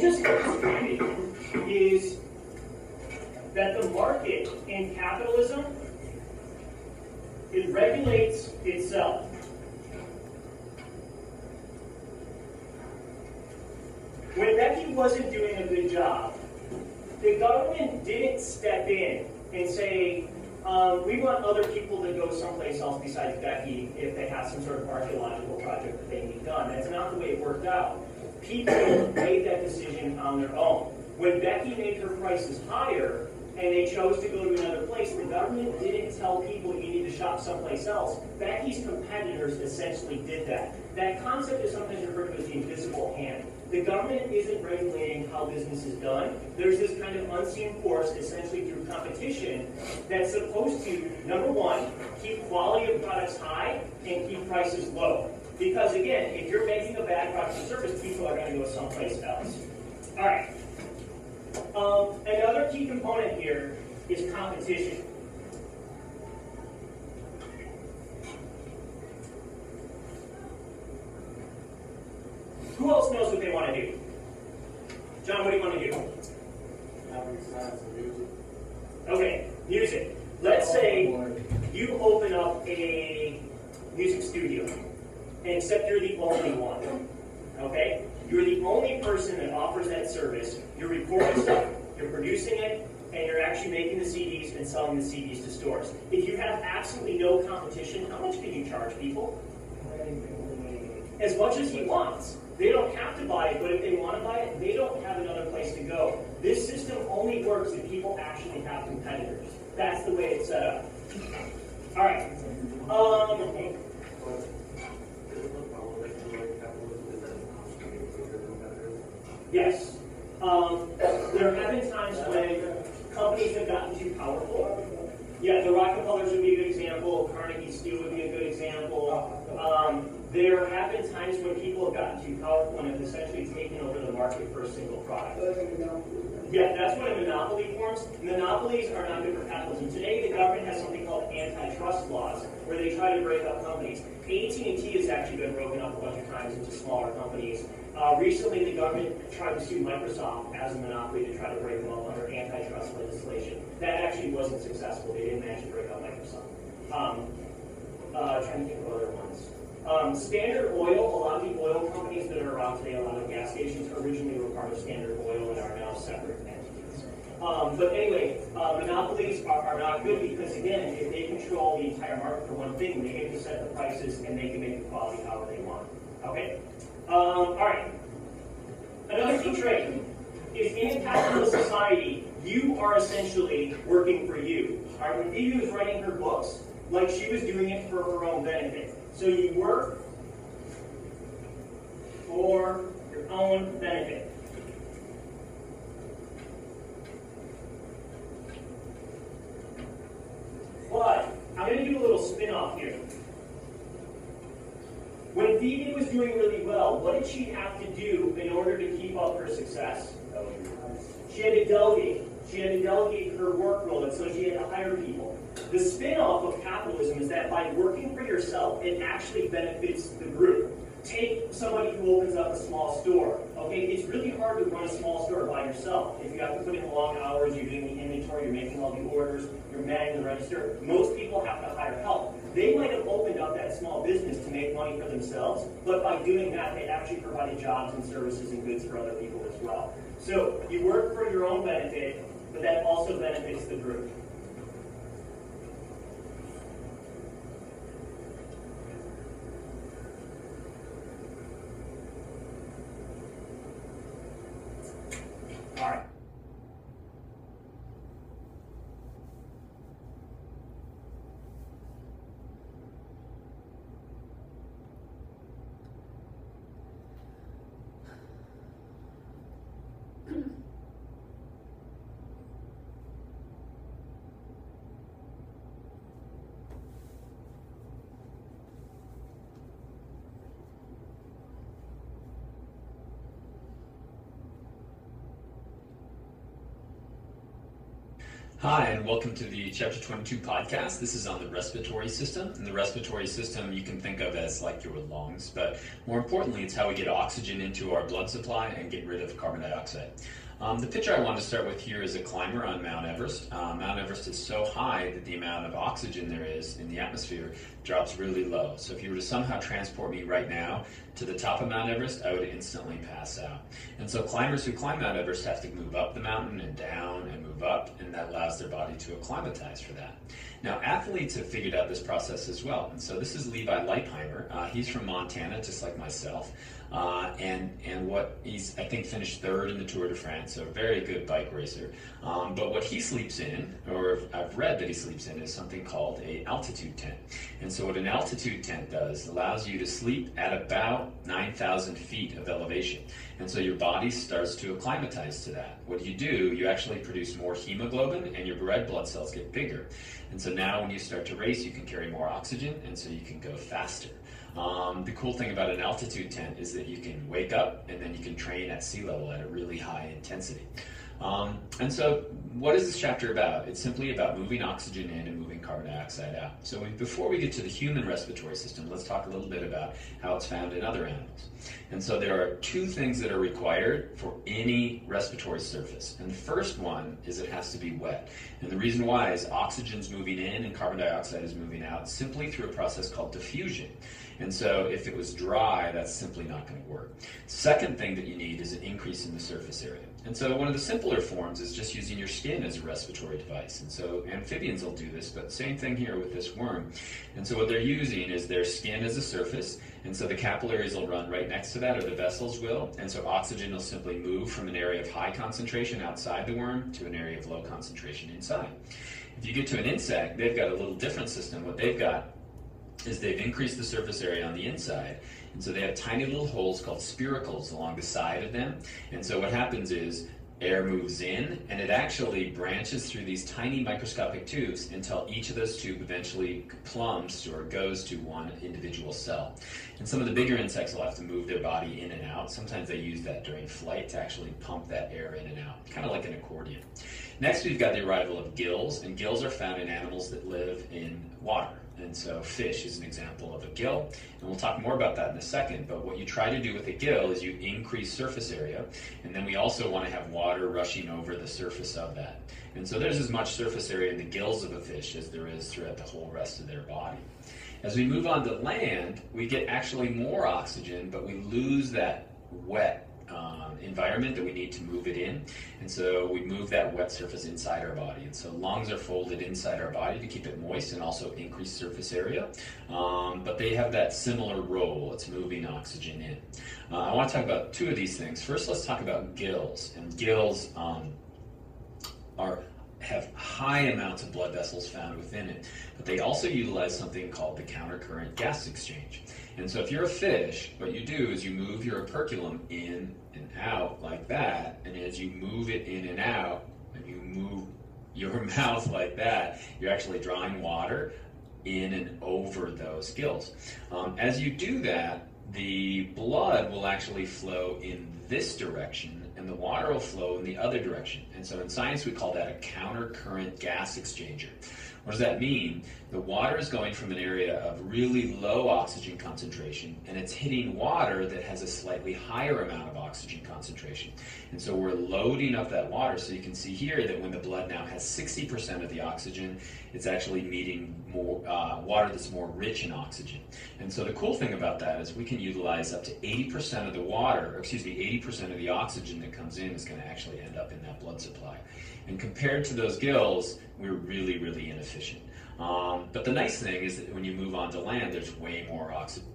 just illustrated is that the market in capitalism, it regulates itself. When Becky wasn't doing a good job, the government didn't step in and say, we want other people to go someplace else besides Becky if they have some sort of archaeological project that they need done. That's not the way it worked out. People made that decision on their own. When Becky made her prices higher and they chose to go to another place, the government didn't tell people you need to shop someplace else. Becky's competitors essentially did that. That concept is sometimes referred to as the invisible hand. The government isn't regulating how business is done. There's this kind of unseen force, essentially through competition, that's supposed to, number one, keep quality of products high and keep prices low. Because again, if you're making a bad product or service, people are going to go someplace else. All right. Another key component here is competition. Who else knows what they want to do? John, what do you want to do? Okay, music. Let's say you open up a music studio, and except you're the only one. Okay? You're the only person that offers that service. You're recording stuff, you're producing it, and you're actually making the CDs and selling the CDs to stores. If you have absolutely no competition, how much can you charge people? As much as he wants. They don't have to buy it, but if they want to buy it, they don't have another place to go. This system only works if people actually have competitors. That's the way it's set up. All right. Yes. There have been times when companies have gotten too powerful. Yeah, the Rockefellers would be a good example. Carnegie Steel would be a good example. There have been times when people have gotten too powerful and have essentially taken over the market for a single product. Yeah, that's when a monopoly forms. Monopolies are not good for capitalism. Today, the government has something called antitrust laws, where they try to break up companies. AT&T has actually been broken up a bunch of times into smaller companies. Recently, the government tried to sue Microsoft as a monopoly to try to break them up under antitrust legislation. That actually wasn't successful. They didn't manage to break up Microsoft. Trying to think of other ones. Standard Oil, a lot of the oil companies that are around today, a lot of gas stations, originally were part of Standard Oil and are now separate entities. But anyway, monopolies are not good because, again, if they control the entire market for one thing, they get to set the prices and they can make the quality however they want. Okay? All right. Another key trait is in a capitalist society, you are essentially working for you. All right? When Phoebe was writing her books, like she was doing it for her own benefit. So you work for your own benefit. But I'm going to do a little spin-off here. When Phoebe was doing really well, what did she have to do in order to keep up her success? She had to delegate. She had to delegate her workload, so she had to hire people. The spin-off of capitalism is that by working for yourself, it actually benefits the group. Take somebody who opens up a small store. Okay, it's really hard to run a small store by yourself. If you have to put in long hours, you're doing the inventory, you're making all the orders, you're managing the register. Most people have to hire help. They might have opened up that small business to make money for themselves, but by doing that, they actually provided jobs and services and goods for other people as well. So you work for your own benefit, but that also benefits the group. All right. Hi, and welcome to the Chapter 22 podcast. This is on the respiratory system. And the respiratory system you can think of as like your lungs, but more importantly, it's how we get oxygen into our blood supply and get rid of carbon dioxide. The picture I want to start with here is a climber on Mount Everest. Mount Everest is so high that the amount of oxygen there is in the atmosphere drops really low. So if you were to somehow transport me right now to the top of Mount Everest, I would instantly pass out. And so climbers who climb Mount Everest have to move up the mountain and down and move up, and that allows their body to acclimatize for that. Now, athletes have figured out this process as well. And so this is Levi Leipheimer. He's from Montana, just like myself. And what he's, I think, finished third in the Tour de France, so a very good bike racer. But what he sleeps in, or I've read that he sleeps in, is something called an altitude tent. And so what an altitude tent does, allows you to sleep at about 9,000 feet of elevation. And so your body starts to acclimatize to that. What you do, you actually produce more hemoglobin and your red blood cells get bigger. And so now when you start to race, you can carry more oxygen, and so you can go faster. The cool thing about an altitude tent is that you can wake up and then you can train at sea level at a really high intensity. And so what is this chapter about? It's simply about moving oxygen in and moving carbon dioxide out. So before we get to the human respiratory system, let's talk a little bit about how it's found in other animals. And so there are two things that are required for any respiratory surface. And the first one is it has to be wet. And the reason why is oxygen's moving in and carbon dioxide is moving out simply through a process called diffusion. And so if it was dry, that's simply not going to work. Second thing that you need is an increase in the surface area. And so one of the simpler forms is just using your skin as a respiratory device. And so amphibians will do this, but same thing here with this worm. And so what they're using is their skin as a surface, and so the capillaries will run right next to that, or the vessels will, and so oxygen will simply move from an area of high concentration outside the worm to an area of low concentration inside. If you get to an insect, they've got a little different system. What they've got is they've increased the surface area on the inside, and so they have tiny little holes called spiracles along the side of them. And so what happens is air moves in, and it actually branches through these tiny microscopic tubes until each of those tubes eventually plumbs or goes to one individual cell. And some of the bigger insects will have to move their body in and out. Sometimes they use that during flight to actually pump that air in and out, kind of like an accordion. Next, we've got the arrival of gills, and gills are found in animals that live in water. And so fish is an example of a gill, and we'll talk more about that in a second. But what you try to do with a gill is you increase surface area, and then we also want to have water rushing over the surface of that. And so there's as much surface area in the gills of a fish as there is throughout the whole rest of their body. As we move on to land, we get actually more oxygen, but we lose that wet environment that we need to move it in, and so we move that wet surface inside our body. And so lungs are folded inside our body to keep it moist and also increase surface area, but they have that similar role. It's moving oxygen in. I want to talk about two of these things. First, let's talk about gills. And gills have high amounts of blood vessels found within it, but they also utilize something called the countercurrent gas exchange. And so if you're a fish, what you do is you move your operculum in and out like that, and as you move it in and out, and you move your mouth like that, you're actually drawing water in and over those gills. As you do that, the blood will actually flow in this direction, and the water will flow in the other direction. And so in science, we call that a countercurrent gas exchanger. What does that mean? The water is going from an area of really low oxygen concentration, and it's hitting water that has a slightly higher amount of oxygen concentration. And so we're loading up that water. So you can see here that when the blood now has 60% of the oxygen, it's actually meeting more water that's more rich in oxygen. And so the cool thing about that is we can utilize up to 80% of the water, or excuse me, 80% of the oxygen that comes in is going to actually end up in that blood supply. And compared to those gills, we're really, really inefficient. But the nice thing is that when you move on to land, there's way more oxygen.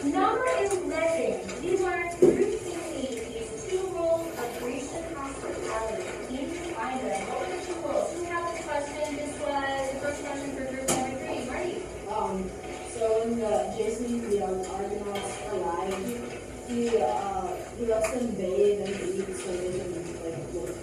Number 11, we learned routinely these two rules of Grecian hospitality into when Jason, the Argonauts arrived, he lets them bathe and eat so they can like look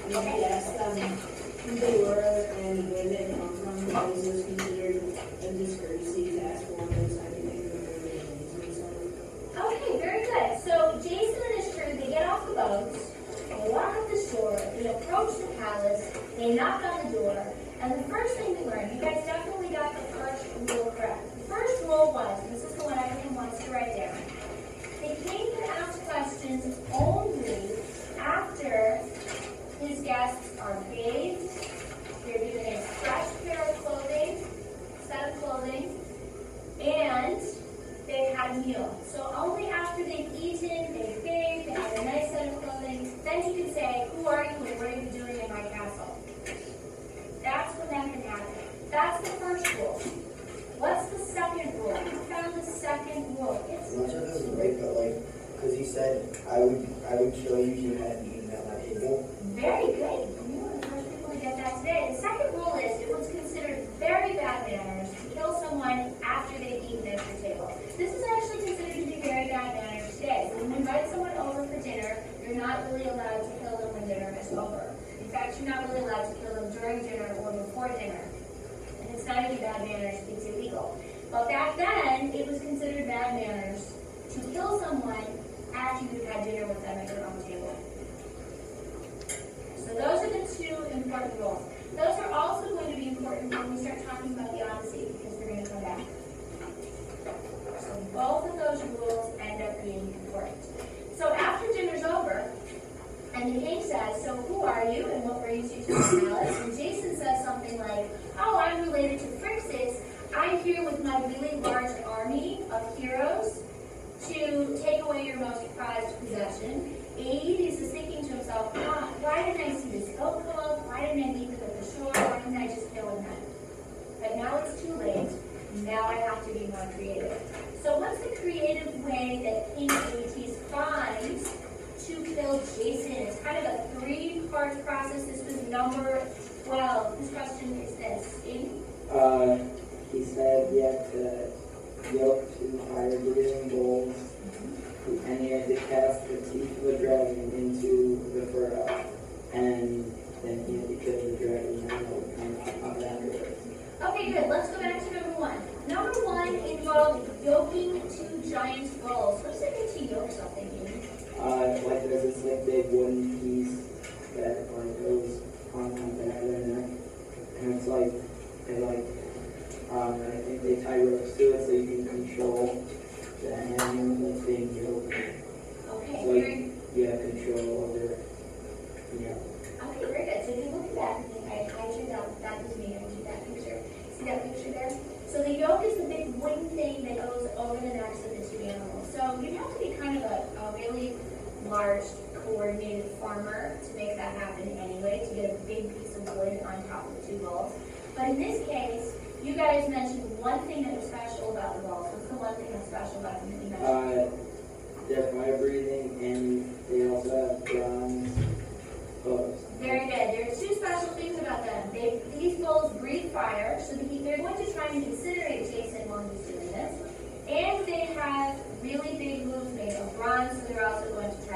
and he asked them who they were and where they come from because it was considered a discourtesy to ask foreigners how to make them their names and stuff. Okay, very good. So Jason and his crew, they get off the boats, they walk up the shore, they approach the palace, they knock on the door, and the first thing we learned, you guys definitely got the first rule correct. The first rule was, and this is the one everyone wants to write down, the king can ask questions only after his guests are bathed, they're given a fresh pair of clothing, set of clothing, and they've had a meal. So only after they've eaten, they've bathed, they have a nice set of clothing, then you can say, who are you and what are you doing in my castle? That's when that can happen. That's the first rule. What's the second rule? Who found the second rule? It's I'm not sure if this is right, but like, because he said, I would kill you if you hadn't eaten at my table. very good. You were the first people to get that today. The second rule is it was considered very bad manners to kill someone after they've eaten at your table. This is actually considered to be very bad manners today. So when you invite someone over for dinner, you're not really allowed to kill them when dinner is over. In fact, you're not really allowed to kill them during dinner or before dinner. And it's not even bad manners, it's illegal. But back then, it was considered bad manners to kill someone after you've had dinner with them at your own table. So those are the two important rules. Those are also going to be important when we start talking about the Odyssey, because they're going to come back. So both of those rules end up being important. So after dinner's over, and the king says, so who are you and what brings you to the palace? And Jason says something like, oh, I'm related to Phrixus. I'm here with my really large army of heroes to take away your most prized possession. Aedes is thinking to himself, why didn't I see this goat come up? Why didn't I meet them at the shore? Why didn't I just kill them? But now it's too late. Now I have to be more creative. So what's the creative way that King Aeetes finds to kill Jason? It's kind of a three-part process. This was number 12. Whose question is this? Aiden? He said he had to yoke two fire-breathing bulls, and he had to cast the teeth of the dragon into the furrow, and then he had to kill the dragon and it would come up afterwards. Okay, good. Let's go back to number 1. Number 1 involved yoking two giant bulls. What does it mean to yoke something, Aiden? Like there's this like big wooden piece that like goes on the back of their neck, and it's like I think they tie ropes to it so you can control the animal that's being yoked. Okay, So you have control over it. Yeah. Okay, very good. So if you look at that, I drew that was me. I drew that picture. See that picture there? So the yoke is the big wooden thing that goes over the necks of the two animals. So you'd have to be kind of a really large, coordinated farmer to make that happen anyway, to get a big piece of wood on top of the two bulls. But in this case, you guys mentioned one thing that was special about the bulls. What's the one thing that's special about them that you mentioned? They're fire breathing and they also have bronze hooves. Very good. There are two special things about them. These bulls breathe fire, so they're going to try and incinerate Jason while he's doing this. And they have really big hooves made of bronze, so they're also going to